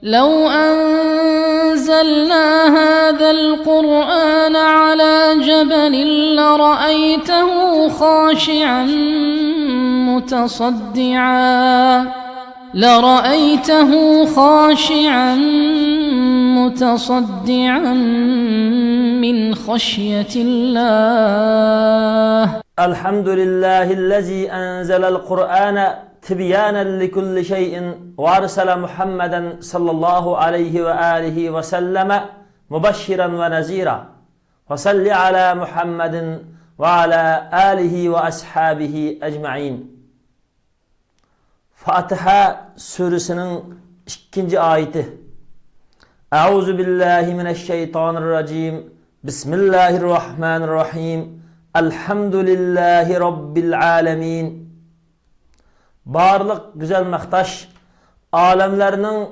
لو أنزلنا هذا القرآن على جبل لرأيته خاشعا متصدعا من خشية الله. الحمد لله الذي أنزل القرآن تبيانا لكل شيء وأرسل محمدا صلى الله عليه وآله وسلم مبشرا ونذيرا وصل على محمد وعلى آله وأصحابه أجمعين. Fatiha suresinin 2. ayeti. Euzu billahi mineşşeytanirracim. Bismillahirrahmanirrahim. Elhamdülillahi rabbil alamin. Barlık güzel maqtaş alemlerinin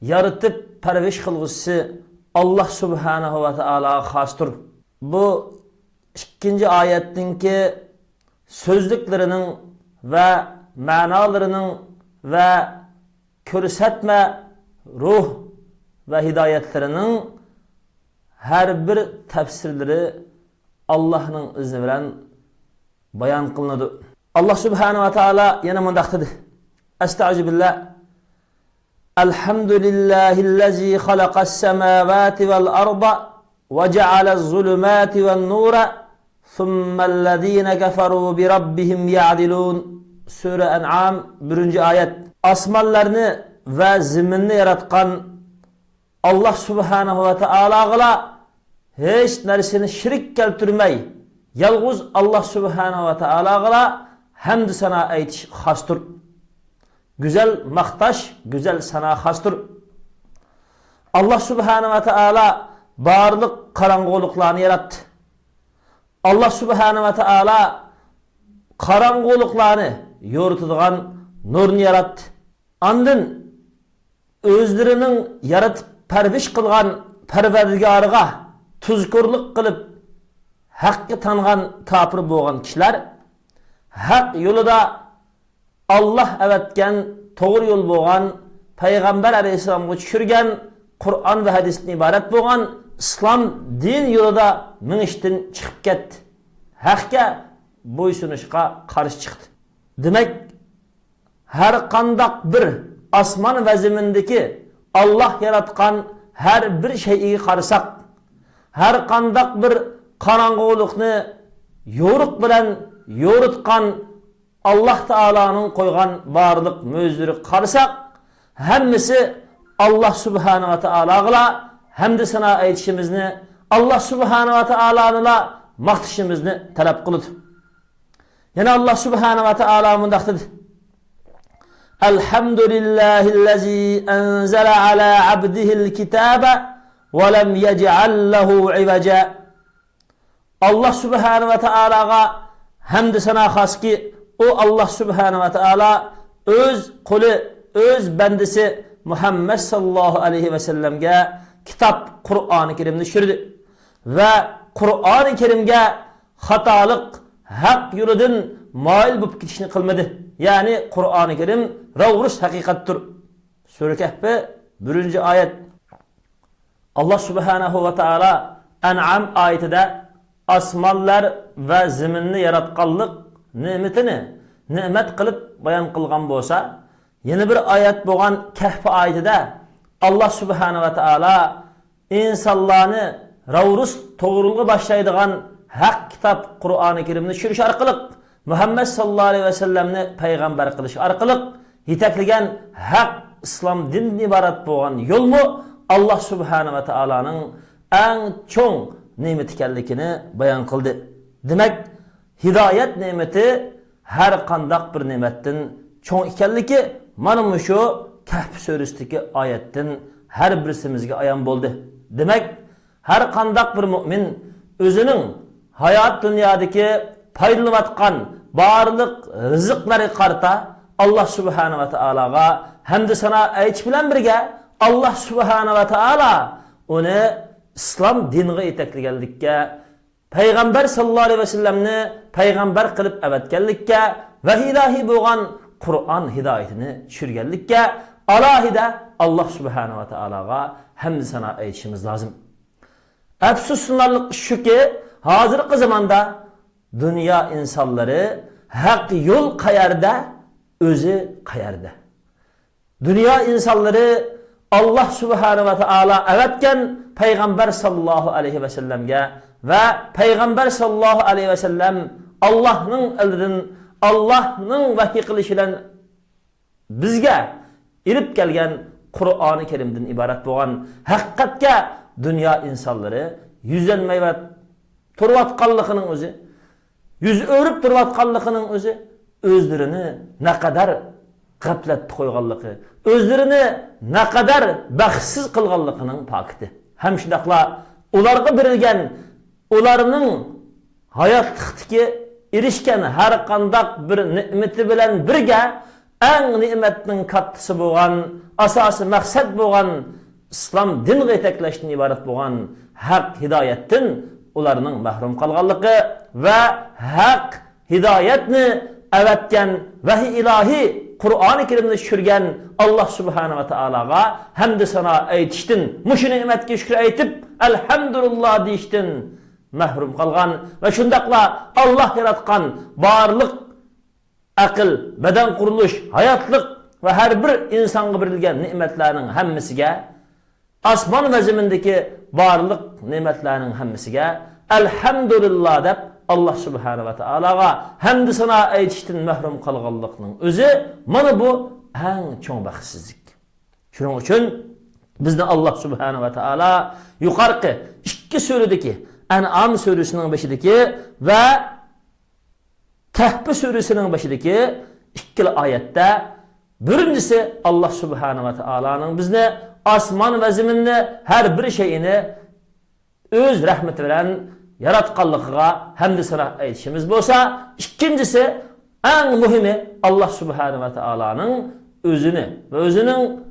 yaratıp perviş kılgısı Allah subhanahu ve taala xastur. Bu 2. ayettinki sözlüklerinin ve manalarının ve körsetme ruh ve hidayetlerinin her bir tefsirleri Allah'ın izni bilen bayan kılınadı. Allah subhanahu ve taala yana mundaqtadı. Estağfirullah. Elhamdülillahi'llezî halaqas-semâvâti vel-arda ve ce'ale'z-zulümâti ven-nûra thummellezîne keferû bi rabbihim ya'dilûn. Sure En'am 1. ayet. Asmanlarını ve zeminni yaratkan Allah subhanahu ve taala hiç narsini şirk keltirmey. Yalğız Allah subhanahu ve taala hamd sana aytiş xastur. Güzel maqtaş, güzel sana xastur. Allah subhanahu ve taala barlık karangoluklarını yarattı. Allah subhanahu ve taala karangoluklarını yoritadigan nurni yarattı. Andın özlerinin yaratıp perviş kılgan perverdigariga tuzkurluk kılıp hakkı tanıgan kafir boğan kişiler hak yolunda Allah evetken doğru yol boğan Peygamber aleyhisselam'a düşürgen Kur'an ve hadisini ibaret boğan İslam din yolunda miniştin çıkıp ketdi. Hakka boysunuşqa karşı çıktı. Demek her kandak bir asman ve zemindeki Allah yaratkan her bir şeyi karısak, her kandak bir karangolukni yoruk bilen yorutkan Allah Taala'nın koygan barlık mözleri karısak, hemmisi Allah Subhanahu ve Taala'ga hem de sana aytışımızını Allah Subhanahu ve Taala'nınla maqtışımızını talep kılıdı. Yani Allah Subhanahu ve Taala mundaqtadı. Elhamdülillahi'llezî enzele ala abdihil kitâbe ve lem yec'al lehu iveca. Allah Subhanahu ve Taala'ga hamd sana has ki o Allah Subhanahu ve Taala öz kulu, öz bendisi Muhammed sallallahu aleyhi ve sellemge kitap Kur'an-ı Kerim'ni düşürdü. Ve Kur'an-ı Kerim'ge hatalık hak yoludun mail bulup gitişini kılmadı. Yani Kur'an-ı Kerim ravruş hakikattir. Sure Kehf 1. ayet. Allah Subhanahu ve Taala En'am ayetinde asmanlar ve zeminni yaratkanlık nimetini nimet kılıp bayan kılgan bolsa, yeni bir ayet boğan Kehf ayetinde Allah Subhanahu ve Taala insanlarını ravruş doğruluğu başlaydıgan hak kitap Kur'an-ı Kerim'ni düşürüş arkalık Muhammed sallallahu aleyhi ve sellemni peygamber kılış arkalık yetekligen hak İslam dinini ibaret boğan yol mu Allah Subhanahu ve Taala'nın en çoğun nimeti kellikini bayan kıldı. Demek hidayet nimeti her kandak bir nimettin çoğun ikelliki manımı şu Kehf suresindeki ayetin her birisimizge ayan boldu. Demek her kandak bir mümin özünün hayat dünyadaki paylanıvatkan barlık rızıkları karta Allah Subhanahu ve Taala'ga hem de sana aytiş bilen birge Allah Subhanahu ve Taala onu İslam dinine yetekligellikke Peygamber sallallahu aleyhi ve sellemni peygamber kılıp evetkellikke ve ilahi boğan Kur'an hidayetini düşürgellikke alahide Allah subhanahu wa ta'alaga hamd sana aytishimiz lazım. Afsuslanarlık şu ki hazırki zamanda dünya insanları hak yol kayarda, özü kayarda. Dünya insanları Allah subhanahu wa ta'ala evetken Peygamber sallallahu aleyhi ve sellem'ge ve Peygamber sallallahu aleyhi ve sellem Allah'ın elinden, Allah'ın vahiy kılışıyla bizge irip gelgen Kur'an-ı Kerim'den ibaret boğan hakikatke dünya insanları yüzlenmeyi ve turvatkallıkının özü, yüz örüp turvatkallıkının özü, özlerini ne kadar gaflet koyganlığı, özlerini ne kadar baxtsiz kılganlığının paketi. Hem şundakla ularga berilgen, ularının hayatlıktaki erişken her kandak bir nimeti bilen birge en nimetinin kattısı boğan, asası maksat boğan, İslam din etekleşten ibaret boğan hak hidayetten ularının mahrum kalganlığı ve hak hidayetini evetken vahiy ilahi Kur'an-ı Kerim'de şürgen Allah subhanahu wa ta'alaga hamd sana aytishtin, muşu nimetke şükür aytip elhamdülillah deyishtin mahrum kalgan ve şundakla Allah yaratkan barlık akıl, beden kuruluş, hayatlık ve her bir insanga berilgen nimetlerinin hammasiga asman ve zemindeki barlık nimetlerinin hammasiga elhamdülillah dep Allah subhanahu wa ta'alaga hamd sana aytishtin mahrum kalganlıkның özü mana bu en çoğ baxtsizlik. Şunun üçün bizni Allah subhanahu wa ta'ala yuqarqı ikki söredeki En'am suresinin başındaki ve Kahf suresinin başındaki ikkili ayette birincisi Allah subhanahu wa ta'ala'nın bizni asman ve zeminni her bir şeyini öz rahmeti bilen yaratkanlığa hamd sana aytishimiz bolsa, ikincisi en mühimi Allah subhanahu wa ta'ala'nın özünü ve özünün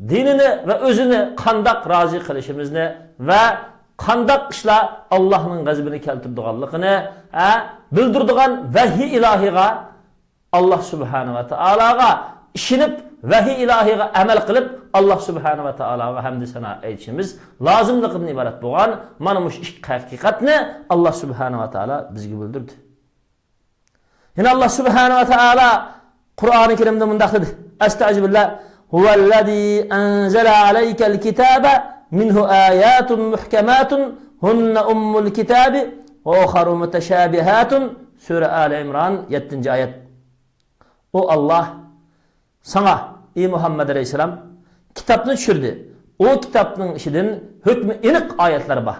dinini ve özünü kandak razı kılışımızını ve kandak işla Allah'ın gazibini keltirdiğanlıqını bildirdiğin vahiy ilahiga Allah subhanahu wa ta'alaga işinip vahiy ilahiga amel kılıp Allah subhanahu wa ta'alaga hamd sana aytishimiz lazımlıqdan ibaret boğan mana muş iki hakikatni Allah subhanahu wa ta'ala bizge bildirdi. Yine Allah subhanahu wa ta'ala Kur'an-ı Kerim'de mundaq dedi. Estağfirullah. Huvellezî enzela aleykel kitâbe minhu âyâtun muhkematun hunne ummul kitâbi ve uharu muteşâbihatun Sure Ali İmran 7. ayet. O Allah sana ey Muhammed Aleyhisselam kitapını düşürdü. O kitapның işidin hükmü inik ayetler var.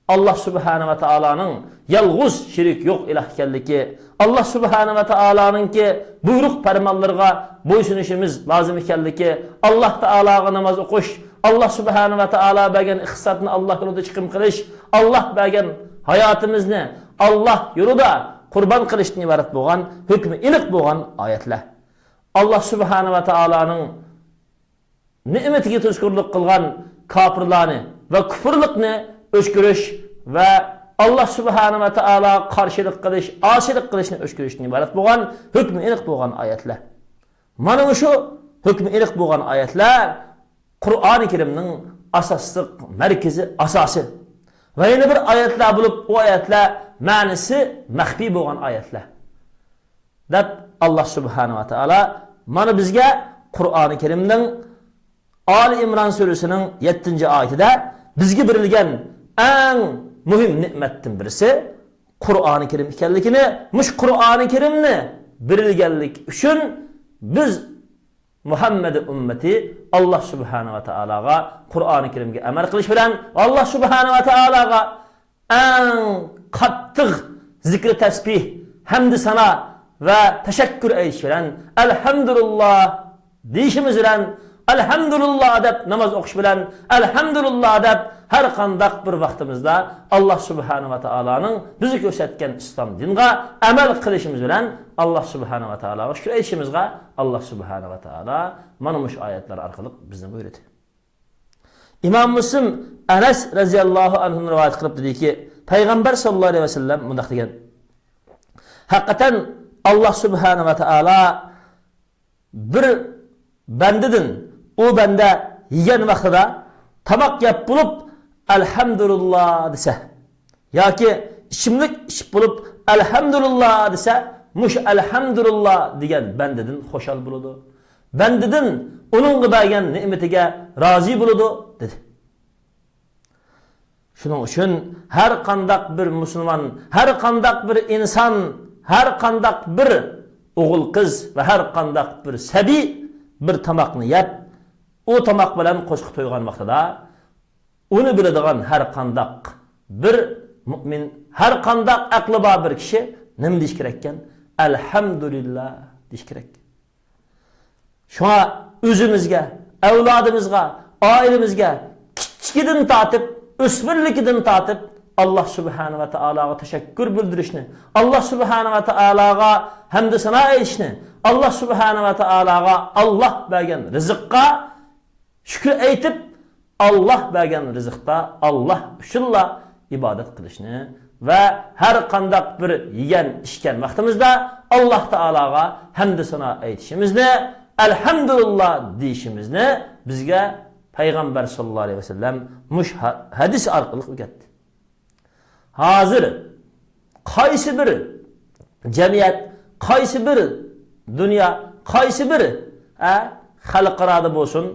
Allah subhanahu wa ta'ala'nın yalğuz şirik yok ilahkelliki, Allah subhanahu wa ta'ala'nın ki buyruk fermanlarına boysunuşumuz lazım ikelliki, Allah ta'ala'a namaz okuş, Allah subhanahu wa ta'ala bəgən ixtisatını Allah yolunda çıkım kılış, Allah bəgən hayatımızını Allah yolunda kurban kılıştın ibaret boğan, hükmü inik boğan ayetler. Allah subhanahu wa ta'ala'nın nimetiga tuzkurluk kılgan kapırlarını ve küfürlükni öşkürüş ve Allah subhanahu wa ta'ala karşılık kılış, asilik kılışını öşkürüşten ibaret boğan, hükmü inik boğan ayetler. Mana şu hükmü inik boğan ayetler Kur'an-ı Kerim'nin asaslık merkezi asası. Ve yine bir ayetler bulup o ayetler manisi mahfi boğan ayetler. Dep Allah subhanahu wa ta'ala mana bizge Kur'an-ı Kerim'nin Ali İmran suresinin 7. ayetinde bizge berilgen en mühim nimettin birisi Kur'an-ı Kerim ikenlikini, muş Kur'an-ı Kerim'ni berilgenlik üçün biz Muhammed ümmeti Allah subhanahu wa ta'alaga Kur'an-ı Kerim'ge emel kılış bilen Allah subhanahu wa ta'alaga en kattık zikri tesbih hamd sana ve teşekkür eyleş bilen elhamdülillah deyişimiz bilen elhamdülillah dep namaz okuş bilen elhamdülillah dep her kandak bir vaktimizde Allah subhanahu wa ta'ala'nın bizi gösterken İslam dinine amel kılışımız bilen Allah subhanahu wa ta'ala şükür eyleşimizge Allah subhanahu wa ta'ala manumuş ayetler arkalık bizni buyurdu. İmam Müslim Enes raziyallahu anh'ın rivayet kılıp dedi ki Peygamber sallallahu aleyhi ve sellem mundaq degen hakikaten Allah subhanahu wa ta'ala bir bendidin o bende yiyen vaqtida tamak yap bulup elhamdülillah dese ya ki içimlik iş bulup elhamdülillah dese muş elhamdülillah diyen bendedin hoşal buludu. Bendedin onun gıdagen nimetige razı buludu dedi. Şunun için her kandak bir Müslüman, her kandak bir insan, her kandak bir oğul kız ve her kandak bir sebi bir tamakını yap. O tamak bilen koşku toygan vaqtida onu biladigan her kandak bir mümin, her kandak aklı bar bir kişi nima deyish kerakkan? Elhamdülillah deyish kerak. Şuna özümüzge, evladımızga, ailemizge kichikidin tatip, o'smirligidan tatip Allah subhanahu va taologa teşekkür bildirishni, Allah subhanahu va taologa hamd sana aytishni, Allah subhanahu va taologa Allah bergan rizqqa shukr aytib, Allah bergan rizqda Allah uchunla ibodat qilishni va har qanday bir yegan ishgan vaqtimizda Allah taologa hamd sana aytishimizni, elhamdülillah deyishimizni bizga Peygamber sallallahu aleyhi ve sellem muş hadis arqılı o'rgatdi. Hozir qaysi bir jamiyat, qaysi bir dünya, qaysi bir xalqarada bo'lsin,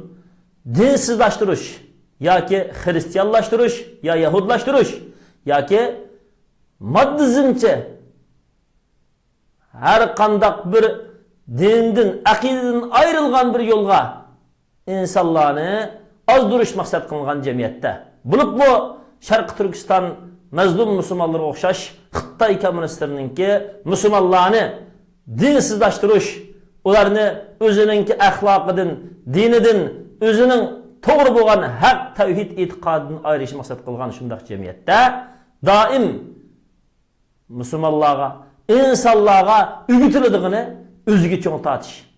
dinsizlashtirish yoki xristianlashtirish yo yahudlashtirish yoki moddizmcha har qanday bir dindan, aqidadan ayrılgan bir yo'lga insanlarni azdırış maksat kılgan cemiyette. Bulup bu Şarkı Türkistan mazlum Müslümanlara okşaş Xitay komünistlerinin Müslümanlarını dinsizlaştırış, ularını özününki ahlakıdın, dinidin, özünün doğru boğan hak tevhid itikadının ayrışı maksat kılgan şundak cemiyette daim Müslümanlara, insanlara ügütülüdüğünü özgü çoğun tartış.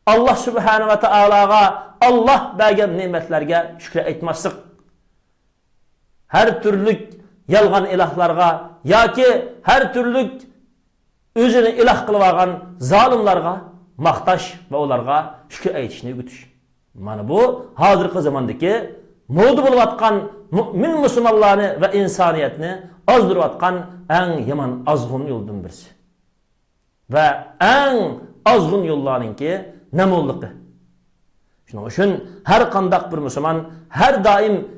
Allah subhanahu ve taolaga Allah bergen nimetlerge şükür etmezsik. Her türlük yalgan ilahlarga yoki her türlük özünü ilah kılıp algan zalimlarga maqtaş ve onlarga şükür etişini gütüş. Mana bu hazırki zamandaki moda bulup atkan mümin Müslümanlarını ve insaniyetini azdırıp atkan en yaman azgın yoldan birisi. Ve en azgın yollarınki nemollıqı. Şunun için her kandak bir Müslüman her daim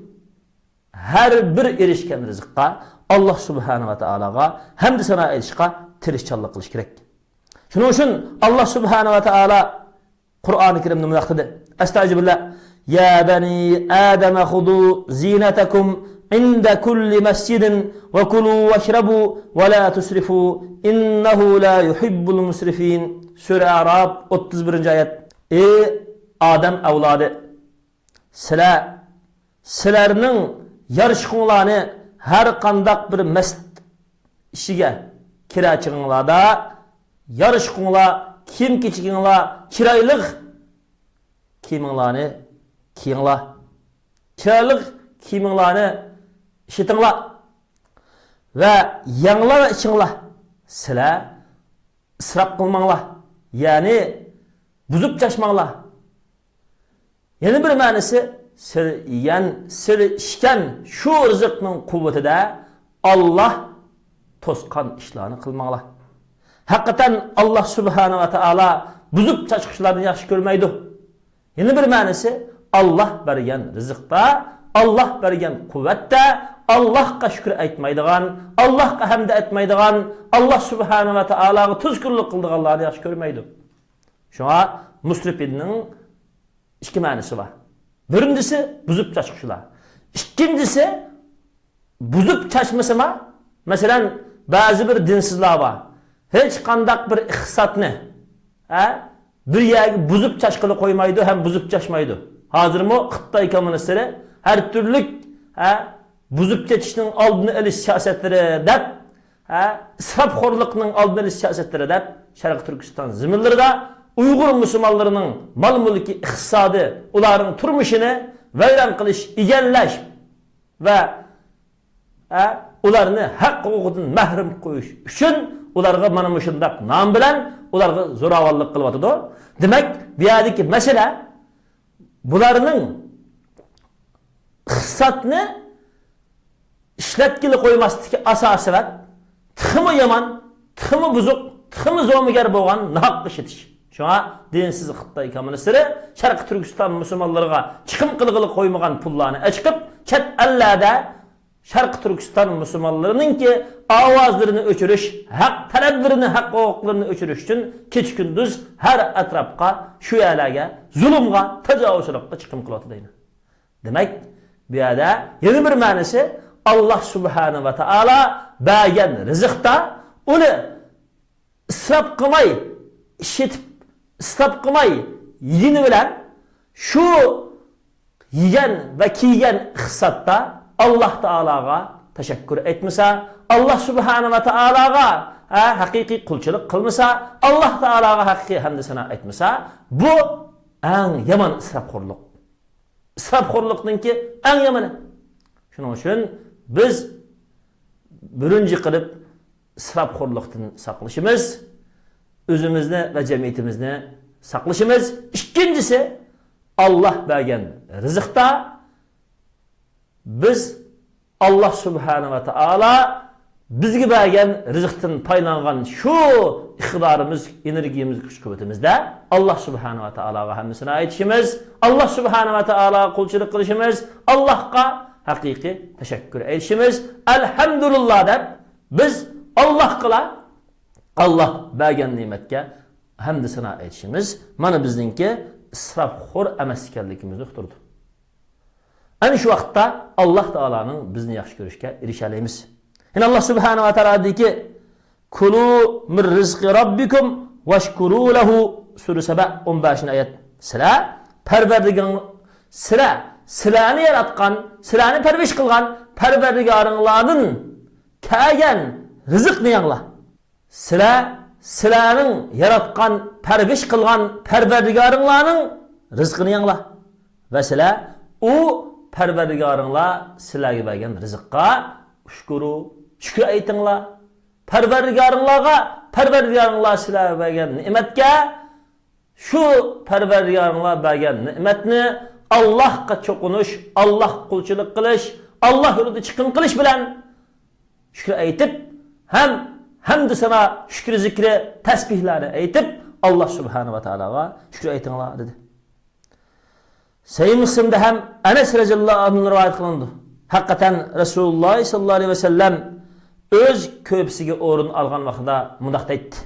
her bir erişken rızıkka Allah subhanahu ve taolaga hamd sana aytishga tirishchanlik qilish kerak. Şunun için Allah subhanahu ve taola Qur'oni Karimda bunday dedi. Estağfirullah. Ya bani Adem khudu zinatakum inda kulli masjidin ve kulu veşrabu ve la tusrifu innehu la yuhibbul musrifin. Sure Arab 31. ayet. Ey Adem avladı, sizlerning yarışqınlarını her qandaq bir mescid işige kiraçığınlarda yarışqınlar, kim keçiginglar, kiraylık kiminglarni kiyinglar. Kiraylık kiminglarni işitinglar ve yanglar ve içinglar. Sizler israf qilmanglar. Yani buzup çaşmanglar. Yeni bir manisi sir işken şu rızıkның kuvvetide Allah toskan işlerini kılmanglar. Hakikaten Allah subhanahu ve taala buzup çaşkışlarını yaxşı görmeydi. Yeni bir manisi Allah bergen rızıkta, Allah bergen kuvvette Allah'a şükür etmeydigan, Allah'a hamd etmeydigan, Allah subhanahu ve taalaga tuzkurluk kıldıganlarını yaxşı görmeydi. Şuna musrifinin iki manisi var. Birincisi buzup çaşkışlar. İkincisi buzup çaşmasıma mesela bazı bir dinsizler var. Hiç kandak bir ihsatını bir yerde buzup çaşkılı koymaydı hem buzup çaşmaydı. Hazır mı Xitay komünistleri her türlü buzup geçişinin aldığını eliş siyasetleri dep israfxorluqning aldığını eliş siyasetleri dep Şarkı Türkistan zimilleri de Uygur Müslümanlarının mal mülki iktisadi, uların turmuşunu veyran kılış, igenleş ve ularını hak hukukundan mahrum koyuş üçün ularga mana muşundak nam bilen ularga zoravallık kılıvatıdı. Demek bir yerdeki mesele bularning hissatni ishlatgili qo'ymaslikka asosi va tixmi yomon, tixmi buzuq, tixmi zo'migar bo'lgan nahaq ish etish. Şuna dinsiz Xitoy kommunistlari Sharq Turkiston musulmonlariga chiqim qilg'ili qo'ymagan pullarni chiqib, chet ellarda Sharq Turkiston musulmonlarininki ovozlarini o'chirish, haq talablarini, haq huquqlarini o'chirish uchun kech-kunduz har atrofga, shu yerlarga, zulmga, tajovuzchilikka chiqim qilyapti deydi. Demak, bu yerda yana bir ma'nosi Allah subhanahu va taolo bergan rizqda uni isrof qilmay, ishitib isrof qilmay yigini bilan shu yegan va kiygan hissatda Allah Taalaga teşekkür etmese, Allah Subhanahu ve Taalaga hakiki qulchilik qilmasa, Allah Taalaga haqiqiy hamd sana etmese, bu en yaman israfxo'rlik. Israfxo'rlikninki en yamani. Shuning uchun biz birinchi qilib israfxo'rlikdan saqlashimiz, o'zimizni va jamiyatimizni saqlashimiz. Ikkinchisi, Allah bergan rizqda biz Allah Subhanahu ve Taala bizga bergan rizqdan foydalangan shu iqtidorimiz, energiyamiz, kuch-quvvatimizda Allah Subhanahu ve Taalaga hamdini aytishimiz, Allah Subhanahu ve Taala qulchilik qilishimiz, Allohga haqiqiy tashakkur aytishimiz, alhamdulillah deb biz Allohga Allah bergan ne'matga hamdini aytishimiz mana bizningki israfxo'r emas ekanligimizni uqtirdi. Ana shu vaqtda Allah Taolaning bizni yaxshi ko'rishga erishalaymiz. Yine Allah Subhanahu ve Taala deyki: "Kulu min rizqi robbikum vashkuru lahu" Sura Saba 15-oyat. Sizlar Parvardigoring sizlarni yaratgan, sizlarni parvarish qilgan Parvardigoringlarning kelgan rizqni yanglar. Sizlarning yaratgan, parvarish qilgan Parvardigoringlarning rizqini yanglar. Va sizlar u Parvardigoringlar sizlarga bergan rizqqa shukr aytinglar. Parvardigoringlar sizlarga bergan ne'matga shu Parvardigoringlar bergan ne'matni Allohga cho'qinish, Alloh qulchilik qilish, Alloh yo'lida chiqim qilish bilan shukr aytib, hamd sana shukr zikri, tasbihlarni aytib Allah Subhanahu va taologa shukr aytinglar dedi. Sahih Müslim'de hem Enes radhiyallohu anhu'dan rivayet qilindi. Hakikaten Resulullah sallallahu aleyhi ve sellem öz köpsiga o'rin algan vaqtida mundaq aytdi.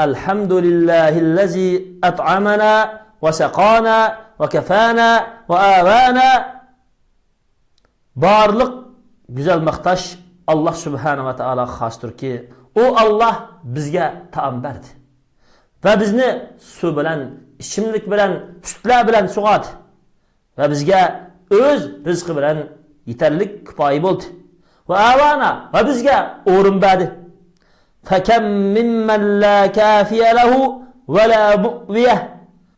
Elhamdülillahillazi at'amana ve saqana ve kafana ve avana. Barlık güzel maqtash Allah Subhanahu ve taala xosdir ki, o Allah bizga taom berdi. Ve bizni su bilan, ichimlik bilan, sutlar bilan sug'adi. Ve bizga öz rizqi bilan yetarlik kifoya bo'ldi. Va avana va bizga o'rin berdi. Fakam mimman la kafiya lahu va la mu'viyah.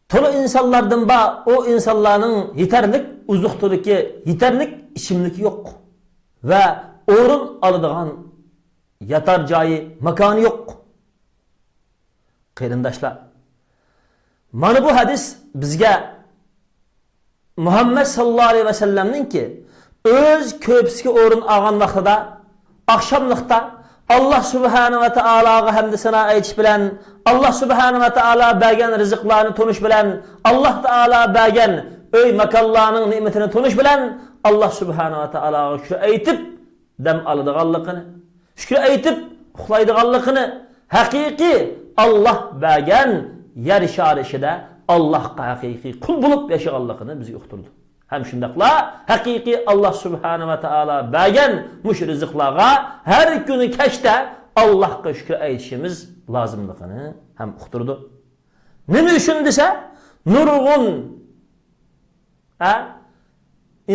To'la insonlardan o insonlarning yetarlik uzuqtiriki, yetarlik ichimligi yo'q. Va o'rin oladigan yatar joyi, makoni yo'q. Qarindoshlar, mana bu hadis bizga Muhammed sallallahu aleyhi ve sellem'ninki öz köpsiga o'rin olgan vaqtida akşamlıqda Allah Subhanahu ve Taalaga hamd sana aytish bilan, Allah Subhanahu ve Taala bergan rizqlarni tonish bilan, Allah Taala bergan öy makonlarning ne'matini tonish bilan Allah Subhanahu ve Taalaga shukr aytib dam oladiganligini, shukr aytib uxlaydiganligini, haqiqiy Allah bergan yer sharishida Allah'a haqiqiy qul bo'lib yashaganligini bizga uqtirdi. Hem shundaqla haqiqiy Allah Subhanahu ve Taala bergan mush rizqlarga har kuni kechda Allohga shukr aytishimiz lozimligini ham uqtirdi. Nima uchun desa, nurg'un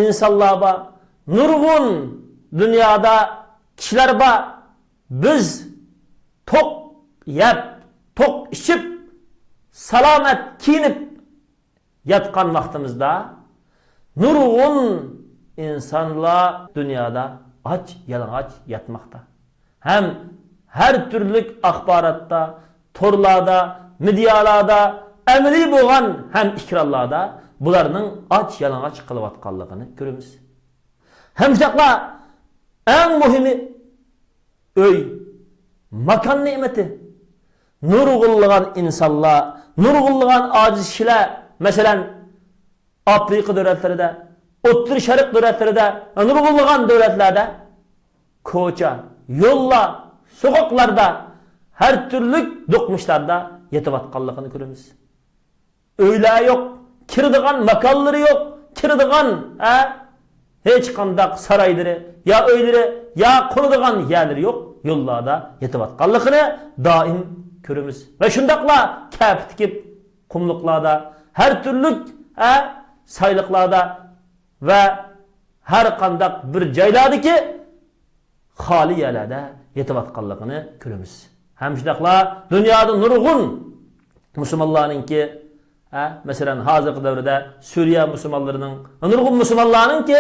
insonlar bor, nurg'un dunyoda kishilar bor. Biz to'q yeb, to'q ichib, salomat kiyinib yatgan vaqtimizda nurg'un insonlar dunyoda och, yalang'och yatmoqda. Hem her türlü axborotda, torlarda, medialarda, amaliy bo'lgan hem ikrarlarda bularning aç yalang'och qilayotganligini ko'ramiz. Hamshaqlar eng muhimi öy, makan ne'mati. Nurg'unlagan insonlar, nurg'unlagan ojiz kishilar, masalan, Afrika davlatlarida, O'rta Sharq davlatlarida, nurg'unlagan davlatlarda ko'cha, yo'llar, sokaklarda, her türlü dokunmuşlarda yetivatkallıkını görürüz. Öyle yok, kirdigan makalları yok, kirdigan hiç kandak sarayları, ya öyleri, ya konudigan yerleri yok. Yollarda yetivatkallıkını daim görürüz. Ve şundakla kâp tikip, kumluklarda, her türlü saylıklarda ve her kandak bir cayladı ki hali yerlerde yetivatkallıkını görürüz. Hemşiraklar dünyada nurgun Müslümanlarınki mesela hazırki devrede Suriye Müslümanlarının nurgun Müslümanlarınki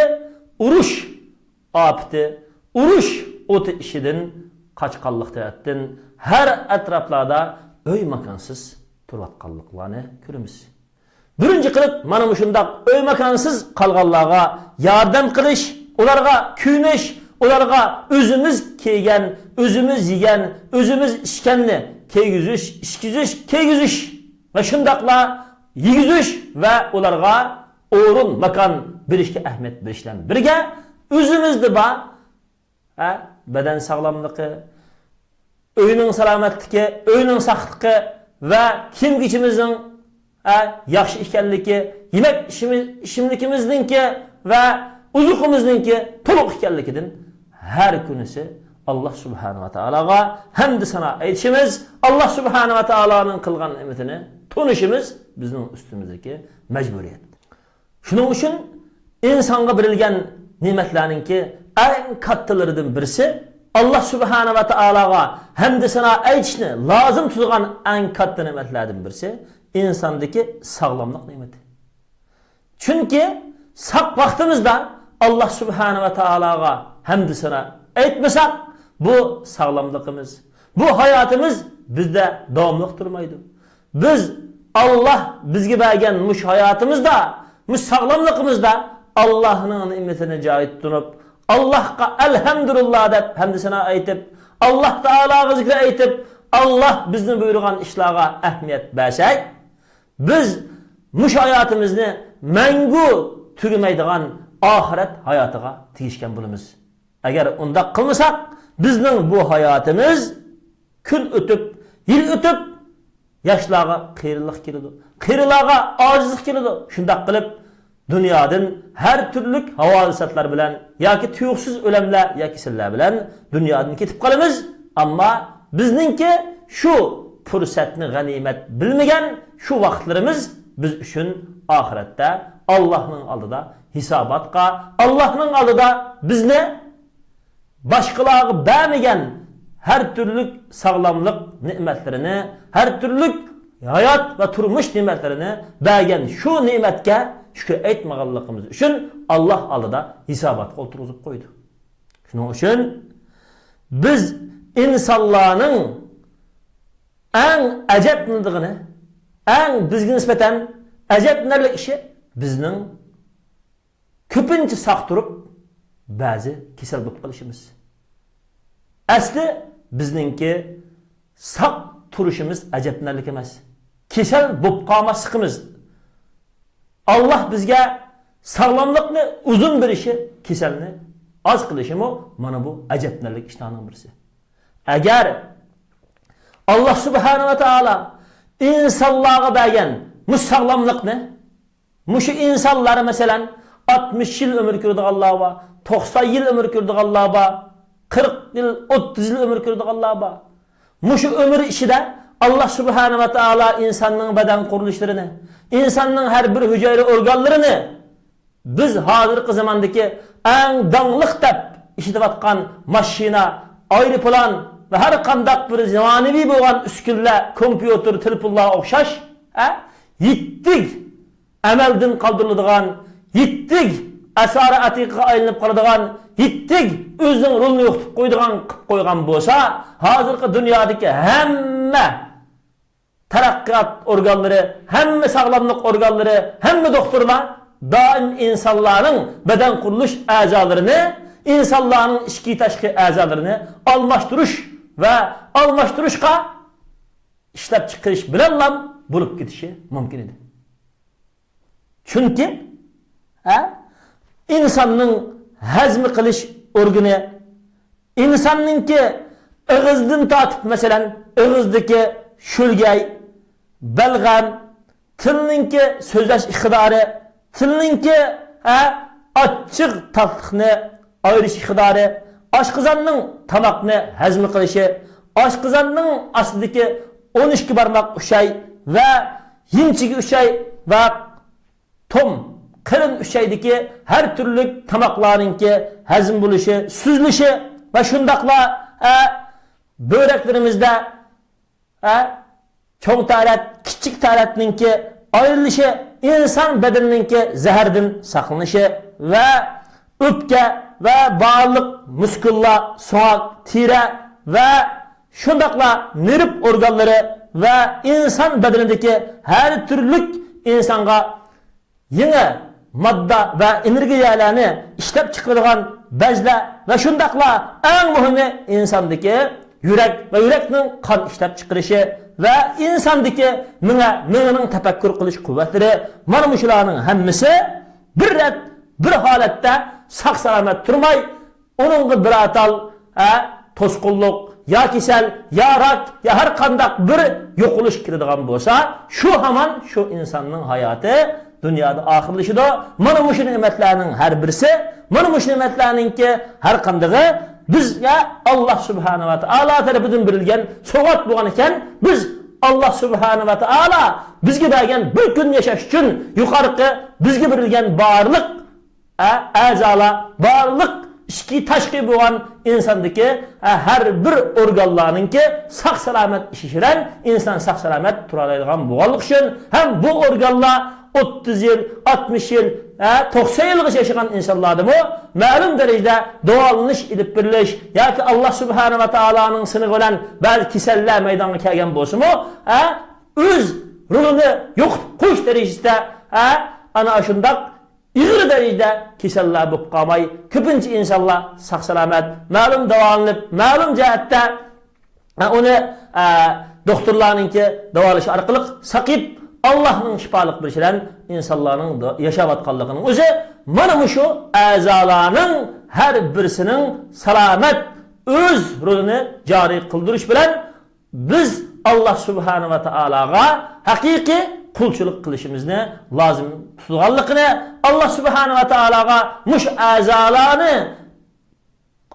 uruş apti, uruş otu işidin kaçkallıkta ettin her etraflarda öy makansız turvatkallıklarını görürüz. Birinci kılıp mana şundak öy makansız kalganlarga yardım kılış, onlarga küyünüş, onlarga özümüz kiygen, özümüz yiyen, özümüz işkenli keygüzüş, işküzüş, keygüzüş ve şundakla yigüzüş ve onlarga orun makan bir işke ahmet bir işlem birge özümüzde beden sağlamlığı, öyünün salametliki, öyünün saqlıqı ve kim geçimizin yaxşı ikenliki, yemek işimlikimizdinki ve uzuqimizdinki toluq ikenlikidin her günüsü Allah Subhanahu wa Ta'alaga hamd sana aytishimiz, Allah Subhanahu wa Ta'ala'nın kılgan nimetini tunuşimiz bizning üstümüzdeki mecburiyet. Şunun için insanga berilgan nimetlarninki eng kattalarından birisi Allah Subhanahu wa Ta'alaga hamd sana aytishni lazım tutgan eng katta nimetlardan birisi insandaki sağlamlık nimeti. Çünkü sak vaktimizde Allah Subhanahu wa Ta'alaga hamd sana aytmasak bu sağlamlığımız, bu hayatımız bizde davamlıq durmaydı. Biz Allah bizge bergen muş hayatımızda, muş sağlamlığımızda Allah'ın nimetine cahit tutup Allah'a elhamdülillah dep hamd sana aytip Allah Ta'ala'ga zikre aytip Allah bizni buyurgan işlağa ehmiyet bersek biz muş hayatımızı mengu tügümeydigan ahiret hayatıga tigişken bulumuz. Eğer onda kılmasak bizning bu hayatımız kun ötüp, yıl ötüp yaşlağa qiyrilik keladi. Qiyrilağa acizlik keladi. Şundaq qilib dünyadan her türlük havadisatlar bilen yoki tuyuqsiz o'limlar yoki sillar bilen dünyadan ketib qolamiz. Amma bizninki şu fursatni g'animat bilmagan şu vaqtlarimiz biz uchun oxiratda Allah'ın oldida hisobatga, Allah'ın oldida bizni başkaları bermegen her türlük sağlamlık nimetlerini, her türlük hayat ve turmuş nimetlerini bergen şu nimetke şükür etmağanlığımız için Allah oldida hisobatga o'tirg'izib qo'ydi. Shuning uchun biz insonlarning eng ajablandig'ini, eng bizga nisbatan ajablanarli ishi bizning ko'pincha saq turib ba'zi kasal bo'lib qolishimiz. Asli bizninki saq turishimiz ajablanarli emas. Kasal bo'lib qolmasligimiz. Allah bizga sağlamlıkni uzun bir işi, kasalni az qilishimi mana bu ajablanarli ishlarning birisi. Agar Allah Subhanahu wa Ta'ala insonlarga bergan mush sağlamlıkni, mush insonlar masalan 60 yıl ömür ko'rdiganlar va 90 yıl ömür ko'rdiganlar va 40 yıl 30 yıl ömür ko'rdiganlar va mushu ömür ishida Allah Subhanahu wa Ta'ala insanның beden qurilishlerini, insanның her bir hücre organlarini biz hozirgi zamandagi eng dangliq deb ishlatayotgan mashina, aeroplan ve her qandaq bir zamonaviy bo'lgan uskunlar, kompyuter, telefonlar o'xshash, yetdik amaldan qoldiriladigan, yetdik asara atiqqa aylanib qoladigan, yetdik o'zining rolini yo'qitib qo'ygan bo'lsa, hozirgi dunyodagi hamma taraqqiyat organları, hem sağlamlık organları, hem doktorlar daim insanların beden kuruluş azalarını, insanların içki taşkı azalarını almashtırış ve almashtırışka işlep çıkarış bilen bulup gidişi mümkün edi. Çünkü insanın hazm kılış organı, insanın ki ağızdan tatıp mesela ağızdaki şülgey, belgam, tilinin ki sözleş iktidarı, tilinin ki açık tatlıkını ayırış iktidarı, aşkızanın tamakını hazm kılışı, aşkızanın aslındaki 12 barmak uşay ve 22 uşay ve tom kırın uşaydaki her türlü tamaklarınki hazm buluşu, süzülüşü ve şundakla böreklerimizde çoğun tarat, küçük taratninki ayrılışı, insan bedenininki zehirden saklanışı ve öpke ve bağırlık, muskulla, soğuk, tire ve şundakla nörp organları ve insan bedenindeki her türlü insanga yine madda ve enerjilerini işlep çıkarılan bezle ve şundakla en mühimi insandaki yürek ve yüreknin kan işlep çıkarışı ve insandaki mığının tefekkür kılış kuvvetleri mana muşularının hemmisi bir halette sak salamet durmay, onun bir atal toskulluk, ya kisel, ya rak, ya her kandak bir yokuluş kirdiğen bolsa, şu haman şu insanın hayatı dünyada ahirleşi de mana muşu nimetlerinin her birisi, mana muşu nimetlerinin ki her kandığı bizge Allah Subhanahu ve Taala tarafından verilgen soğat bulan iken biz Allah Subhanahu ve Taala bizge bergen bir gün yaşaş için yukarıkı bizge verilgen bağırlık azala bağırlık işki taşkı bulan insandaki her bir organlarının ki sak salamet işişiren insan sak salamet turalaydıgan buğanlık için hem bu organla 30 yıl, 60 yıl, 90 yıl yaşayan insanlar da mı malum derecede doğalınış edip birleş ya ki Allah Subhanahu ve Taala'nın sınıf olan bazı kiseller meydana kelgen bolsa mu öz rolunu yok koş derecede ana şundak İğri derecede kiseller bu kalmay köpünç insanlar sak salamet malum davalanıp malum cihette onu doktorlarının ki davalışı arkalık sakip Allah'ın şifalık bir şeyden insanların yaşavatkanlığının özü mana şu azalarının her birisinin salamet öz rolünü cari kıldırış bilen biz Allah Subhanahu ve Taala'ga hakiki kulçuluk kılışımızı lazım tutuğanlıkını Allah Subhanahu ve Taala'ga muş azalarını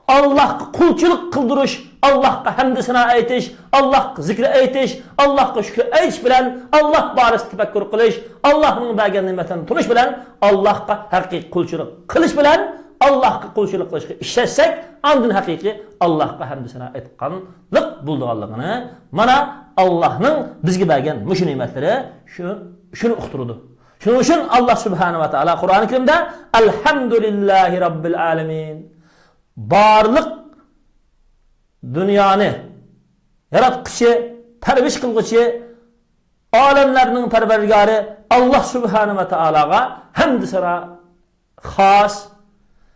Allah kulçuluk kıldırış, Allah'a hamdisine ayetiş, Allah'a zikri ayetiş, Allah'a şükür ayetiş bilen, Allah barısı tefekkür kılış, Allah'ın bergen nimetini tutuş bilen, Allah'a hakiki kulçuluk kılış bilen, Allah'a kulçuluk kılışı işletsek, andın hakiki Allah'a hamdisine ayetkanlık bulduğanlığını, mana Allah'ın bizge bergen müşü nimetleri şunu uqturudu. Şunun için Allah Subhanahu ve Taala Kur'an-ı Kerim'de Elhamdülillahi Rabbil Alemin. Barlık dünyanı yaratqışı, perviş kılgıcı, alemlerinin pervergarı Allah Subhanahu ve Taala'ga hamd sana has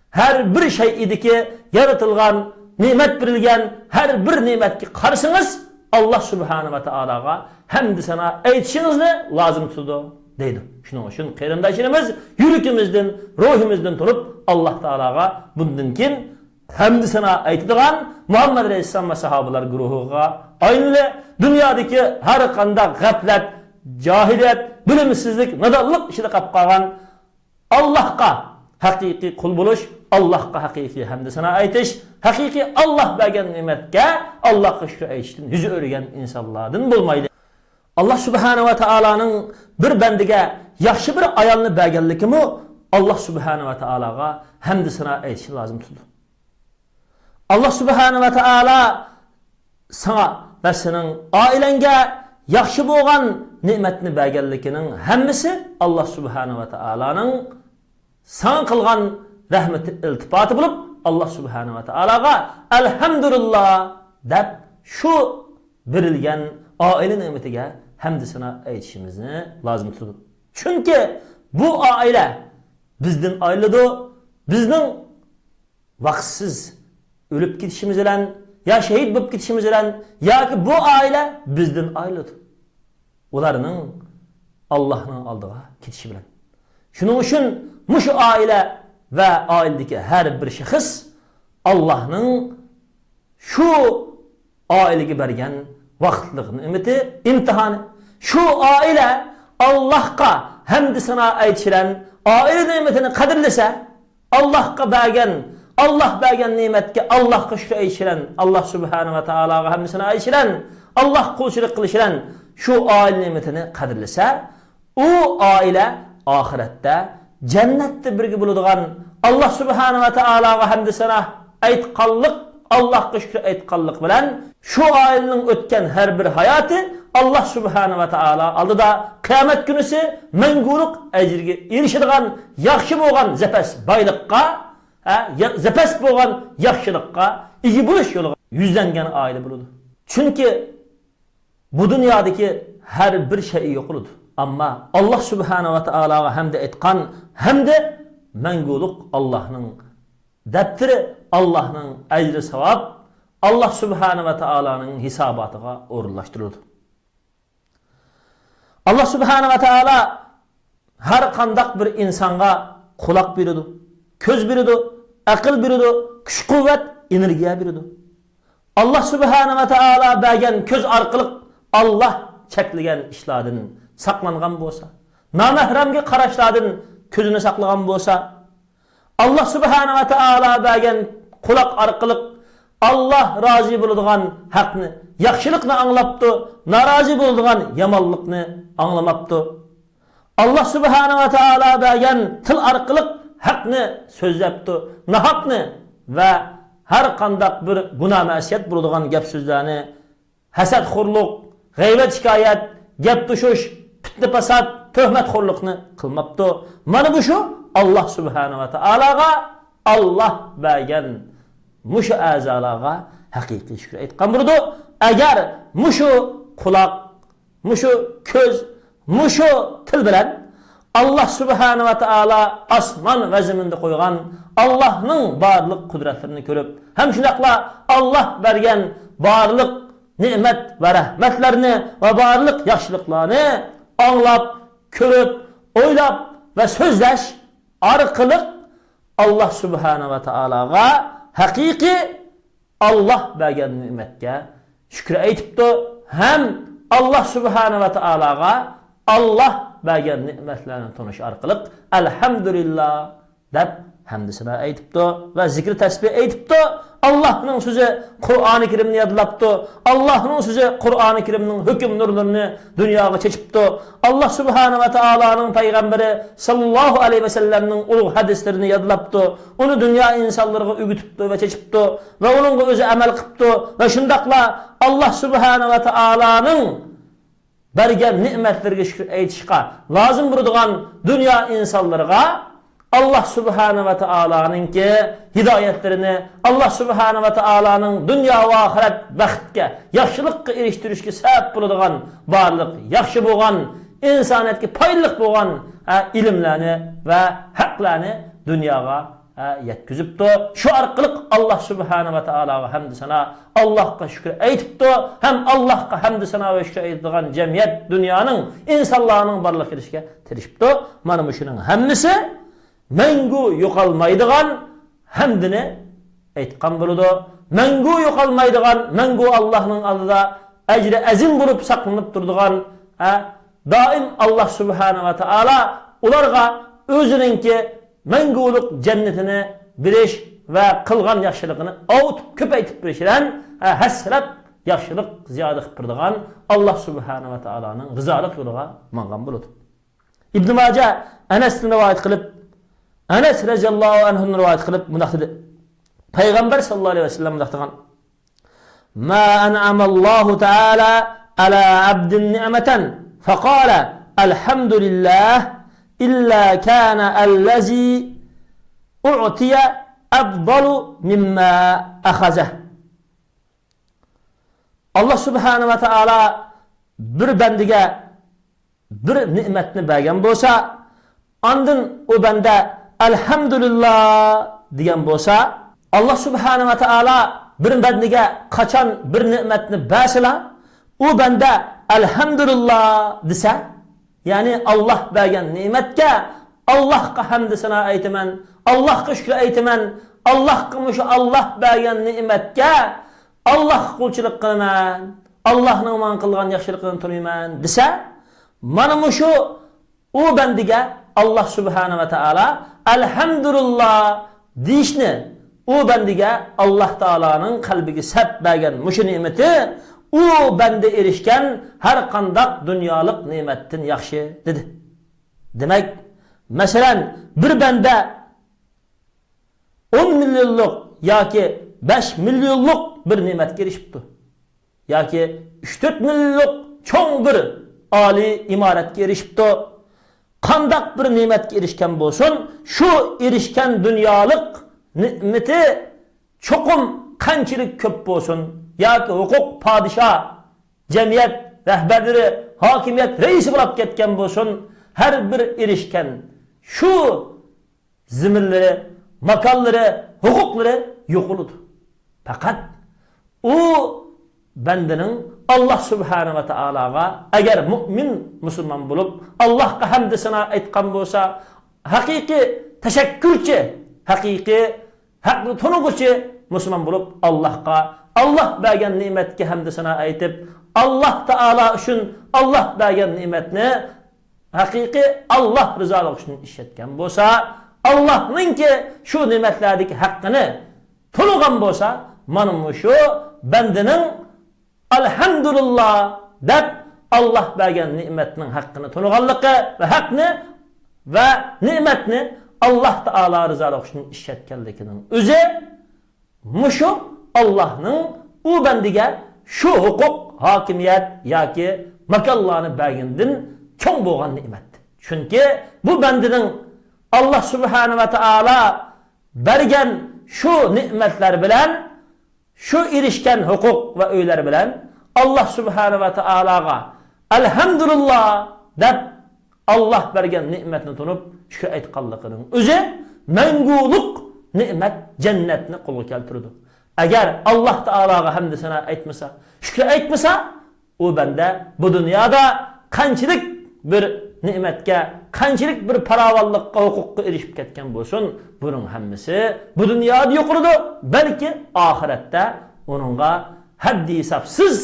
her bir şey idi ki yaratılgan, nimet verilgen her bir nimet ki karşınız Allah Subhanahu ve Taala'ga hamd sana aytışınızı lazım tutudu deydi. Şunun için kıyırındaşınımız yürükümüzden, ruhumuzdan tutup Allah Taala'ga bundankin hamd sana aytıdığan Muhammed Aleyhisselam ve sahabeler güruhuga aynı dünyadaki her kanda gaflet, cahiliyet, bilimsizlik, nadallık işine kapkagan Allah'a hakiki kul buluş, Allah'a hakiki hamd sana aytış, hakiki Allah bergen nimetke Allah'a şükür aytıştın yüzü örgen insanlardan bulmaydı. Allah Subhanahu ve Taala'nın bir bendige yaxşı bir ayalını bergenliki mi Allah Subhanahu ve Taala'ga hamd sana aytışı lazım tutdu. Allah Subhanahu ve Taala sana ve senin ailenge yaxşı bolgan nimetini bergenlikinin hemmisi Allah Subhanahu ve Taala'nın sana kılgan rahmeti iltifatı bulup Allah Subhanahu ve Taala'ga elhamdülillah dep şu verilgen aile nimetiga hamdisini aytishimizni lozim tutadi. Çünkü bu aile bizden ayrıldı. Bizning vaqtsiz ölüp ketishimiz bilan ya şehit bo'lib ketishimiz bilan yoki bu aile bizden ayrıldı. Ularning Allah'ın aldığı ketishi bilan. Shuning uchun mushu aile ve ailedeki her bir şahıs Allah'ın şu ailege bergen vaqtliq nimati imtihanı. Şu aile Allah'a hamd sana aytishiran aile nimetini qadrlasa Allah'a bergen nimetke Allah'a şükür aytishiran Allah subhanahu ve taolaga hamd sana aytishiran Allah qulchilik qilishiran şu aile nimetini qadrlasa o aile ahirette cennette birge bo'ladigan Allah subhanahu ve taolaga hamd sana aytqanlik Allah'a şükür aytqanlik bilan şu ailenin ötken her bir hayatı Allah subhanahu ve taala aldıda kıyamet günüsü menguluk ecirge erişidigan yaxşı bolgan zepes baylıkka zepes bolgan yaxşılıkka iyi buluş yolu yüzlengen aile buludu. Çünkü bu dünyadaki her bir şey yok oludu. Ama Allah subhanahu ve taalaga hem de etkan hem de menguluk Allah'ın deptiri Allah'ın ecri sevap Allah subhanahu ve taala'nın hisabatıga orunlaştırıldı. Allah subhanahu ve taala her kandak bir insanga kulak biridu, köz biridu, akıl biridu, güç kuvvet, enerjiye biridu. Allah subhanahu ve taala bergen köz arqılık Allah çekligen işladın saklangan bolsa, namahremge qaraşladın közünü saklagan bolsa, Allah subhanahu ve taala bergen kulak arqılık Allah razı bulduğun hakkını, yaxşılıkını anlaptı, narazı bulduğun yamallıkını anlamaptı. Allah subhanahu ve taala bergen til arqılık hakkını sözlepti, nahakını ve her kandak bir günah masiyet bulduğun gep sözlerini, hasadxorluk, g'aybet şikayet, gep düşüş, fitne fasad, töhmet xorlukını kılmaptı. Mana bu şu Allah subhanahu ve taalaga Allah bergen muşu azalarga haqiqiy shukr aytgan bo'ldi. Agar mushu quloq, mushu ko'z, mushu til bilan Allah subhanahu ve taala osmon va zaminda qo'ygan Allohning barliq qudratlarini ko'rib, ham shunaqla Allah bergan barliq ne'mat va rahmatlarni va barliq yaxshiliklarni anglab, ko'rib, o'ylab va so'zlash orqali Allah subhanahu ve taalaga haqiqiy Allah bergen nimetke şükür aytibdi hem Allah subhanahu ve taalaga Allah bergen nimetlerini tanış arqılık elhamdülillah deb hamdisini aytibdi ve zikri tasbih aytibdi. Allah'ın sözü Kur'an-ı Kerim'ni yadlaptı. Allah'ın sözü Kur'an-ı Kerim'nin hüküm nurlarını dünyaya çeçipti. Allah subhanahu ve taala'nın peygamberi sallallahu aleyhi ve sellem'nin ulu hadislerini yadlaptı. Onu dünya insanlarına ügütüptü ve çeçipti. Ve onun özü amel kıptı. Ve şundakla Allah subhanahu ve taala'nın bergen nimetlerine şükür aytışqa lazım bulduğun dünya insanlarına Allah subhanahu ve taala'nın ki hidayetlerini Allah subhanahu ve taala'nın dünya ve ahiret baxtga, yaxşılıkka eriştirişke sebep bulduğun barlık, yaxşı bolgan, insaniyetke paylık bolgan ilimlerini ve haklarını dünyaya yetkizipti. Şu arqılık Allah subhanahu ve taala'ga hamd sana Allah'a şükür aytibdi. Hem Allah'a hamd sana ve şükür aytadigan cemiyet dünyanın insanlarının barlık erişke tirişipti. Mana muşunun hammasi mengu yo'qolmaydigan hamdini aytgan bo'ladi. Mengu yo'qolmaydigan, mengu Allohning oldida ajri azim bo'lib saqlanib turadigan, doim Allah subhanahu va taala ularga o'zininki menguluk cennetini berish va qilgan yaxshiligini avtib ko'paytib berishidan hasrat yaxshilik ziyoda qilib turadigan Allah subhanahu va taolaning rizolik yo'liga mangan bo'ladi. Ibn Majah Anasdan rivoyat qilib Anas radhiyallohu anhu rivoyat qilib bundaq dedi. Payg'ambar sallallohu alayhi vasallam bundaq degan: "Ma an'amallohu ta'ala ala 'abdin ni'matan faqala alhamdulillah illa kana allazi u'tiya afdalu mimma akhazah." Allah subhanahu wa ta'ala bir bandiga bir ne'matni bergan bo'lsa, ondan o banda alhamdulillah degan bo'lsa, Alloh subhanahu va taolo bir bandiga qachon bir ne'matni bersa, o banda alhamdulillah desa, ya'ni Alloh bergan ne'matga Allohga hamd sano aytaman, Allohga shukr aytaman, Allohga mushu Alloh bergan ne'matga Alloh qulchilik qilaman, Allohning men qilgan yaxshiligini tunayman desa, mana mushu o bandiga Alloh subhanahu va taolo alhamdulillah deyishni o bandiga Alloh taoloning qalbiga sab bergan mushu ne'mati o banda erishgan har qanday dunyolik ne'matdan yaxshi dedi. Demak, masalan, bir banda 10 millionlik yoki 5 millionlik bir ne'matga erishibdi. Yoki 3-4 millionlik cho'ng bir oliy imoratga erishibdi. Qanday bir ne'matga erishgan bo'lsin, shu erishgan dunyolik ne'mati cho'qim qanchalik ko'p bo'lsin, yoki huquq podshoh, jamiyat rahbarlari, hokimiyat raisi bo'lib ketgan bo'lsin, har bir erishgan shu ziminlari, makonlari, huquqlari yo'qoladi. Faqat u bandaning Alloh subhanahu va taologa agar mu'min musulmon bo'lib Allohga hamd sano aytgan bo'lsa, haqiqiy tashakkurchi, haqiqiy haqni tunug'uchi musulmon bo'lib Allohga Alloh bergan ne'matga hamd sano aytib, Alloh taolo uchun Alloh bergan ne'matni haqiqiy Alloh rizoligi uchun ishlatgan bo'lsa, Allohningki shu ne'matlardagi haqqini to'lg'an bo'lsa, mana shu bandaning alhamdulillah deb Alloh bergan ne'matning haqqini to'lg'anligi va haqni va ne'matni Alloh taolo rizoligi uchun ishlatganligining o'zi mushu Allohning u bandiga shu huquq, hokimiyat yoki makonlarni bergandan cho'ng bo'lgan ne'mat. Chunki bu bandining Alloh subhanahu va taolo bergan shu ne'matlar bilan, shu erishgan huquq va uylar bilan Alloh subhanahu va taologa alhamdulillah deb Alloh bergan ne'matni tunib shukr aytganligining o'zi mangulik ne'mat, jannatni qo'lga keltirdi. Agar Alloh taologa hamd sano aytmasa, shukr aytmasa, u banda bu dunyoda qanchalik bir ne'matga, qanchalik bir farovonlikqa, huquqqa erishib ketgan bo'lsin, buning hammasi bu dunyoda yo'qoladi, balki oxiratda uningga haddi hisobsiz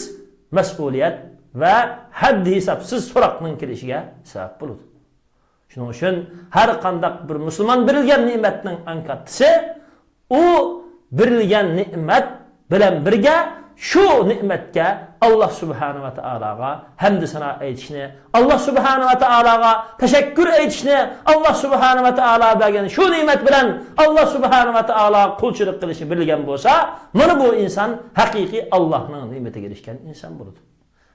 mas'uliyat va haddi hisobsiz so'roqning kelishiga sabab bo'ladi. Shuning uchun har qanday bir musulmon berilgan ne'matning ankattisi u berilgan ne'mat bilan birga shu ne'matga Alloh subhanahu va taologa hamd sano aytishni, Alloh subhanahu va taologa tashakkur aytishni, Alloh subhanahu va taolo bergan shu ne'mat bilan Alloh subhanahu va taolo qulchilik qilishni bilgan bo'lsa, mana bu inson haqiqiy Allohning ne'matiga erishgan inson bo'ladi.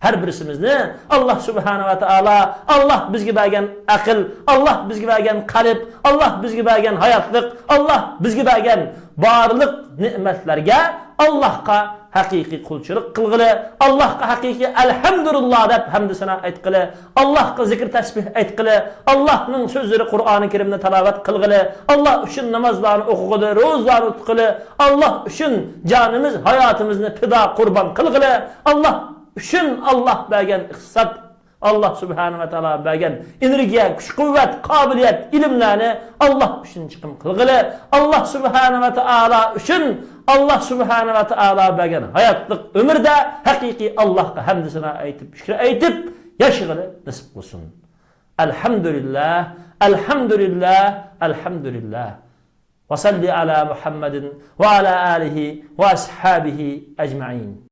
Har birimizni Alloh subhanahu va taolo Alloh bizga bergan aql, Alloh bizga bergan qalb, Alloh bizga bergan hayotlik, Alloh bizga bergan barliq ne'matlarga Allohga haqiqiy qulchilik qilg'ili, Allohga haqiqiy alhamdulillah deb hamd sano aytqili, Allohga zikr tasbih aytqili, Allohning so'zlari Qur'oni Karimni tilovat qilg'ili, Alloh uchun namozlarni o'qig'ili, ro'zalarni tutqili, Alloh uchun jonimiz, hayotimizni fido qurbon qilg'ili, Alloh uchun Alloh bergan iqtisod, Alloh subhanahu va taolo bergan energiya, kuch-quvvat, qobiliyat, ilmlarni Alloh uchun chiqim qilg'ili, Alloh subhanahu va taolo uchun Alloh subhanahu va taolo bergan hayotlik umrda haqiqiy Allohga hamd sano aytib, shukr aytib yashag'ili nasib bo'lsin. Alhamdulillah, alhamdulillah, alhamdulillah. Va salli ala Muhammadin va ala alihi va ashabihi ajma'in.